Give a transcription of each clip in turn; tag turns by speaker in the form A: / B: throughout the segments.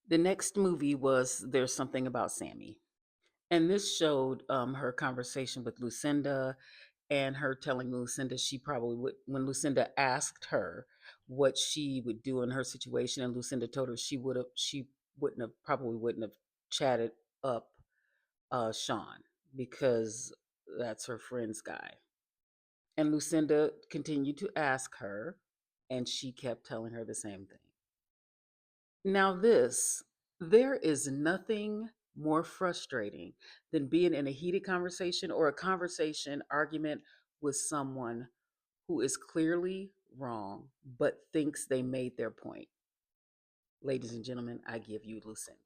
A: The next movie was There's Something About Sammy. And this showed her conversation with Lucinda and her telling Lucinda she probably would, when Lucinda asked her what she would do in her situation, and Lucinda told her she wouldn't have, probably wouldn't have chatted up Sean because that's her friend's guy. And Lucinda continued to ask her, and she kept telling her the same thing. Now, there is nothing more frustrating than being in a heated conversation or a conversation argument with someone who is clearly wrong but thinks they made their point. Ladies and gentlemen, I give you Lucinda.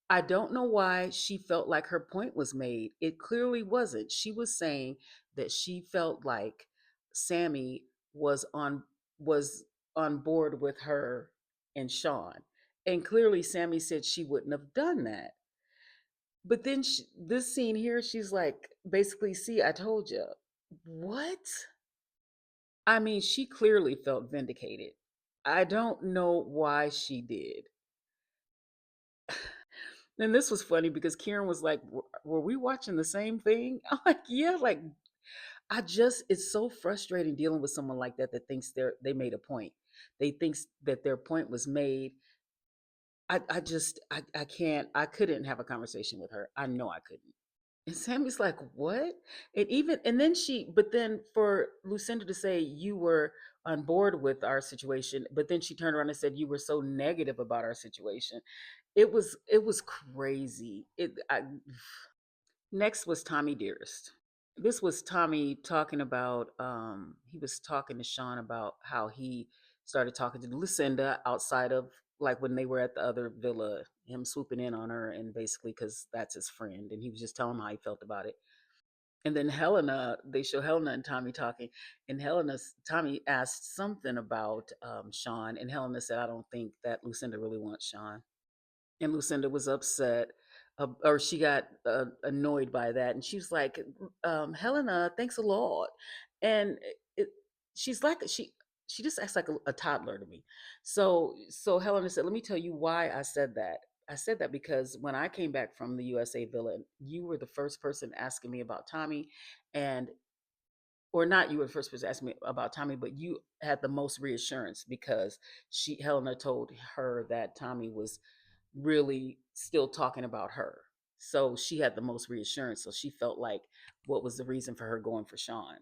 A: I don't know why she felt like her point was made. It clearly wasn't. She was saying that she felt like Sammy was on board with her and Sean. And clearly Sammy said she wouldn't have done that. But then this scene here, she's like, basically, see, I told you. What? I mean, she clearly felt vindicated. I don't know why she did. And this was funny because Kieran was like, "Were we watching the same thing?" I'm like, "Yeah." Like, it's so frustrating dealing with someone like that that thinks they made a point. They thinks that their point was made. I can't. I couldn't have a conversation with her. I know I couldn't. And Sammy's like, "What?" And then but then for Lucinda to say you were on board with our situation, but then she turned around and said you were so negative about our situation. It was crazy. Next was Tommy Dearest. This was Tommy talking about he was talking to Sean about how he started talking to Lucinda outside of, like, when they were at the other villa, him swooping in on her, and basically because that's his friend, and he was just telling him how he felt about it. And then Helena, they show Helena and Tommy talking, and Tommy asked something about Sean, and Helena said, "I don't think that Lucinda really wants Sean." And Lucinda was upset, or she got annoyed by that, and she was like, "Helena, thanks a lot." And it, she's like she just acts like a toddler to me. So Helena said, "Let me tell you why I said that. I said that because when I came back from the USA Villa, you were the first person asking me about Tommy, and or not you were the first person asking me about Tommy, but you had the most reassurance because Helena told her that Tommy was really still talking about her. So she had the most reassurance. So she felt like what was the reason for her going for Sean.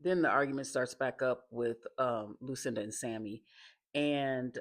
A: Then the argument starts back up with Lucinda and Sammy. And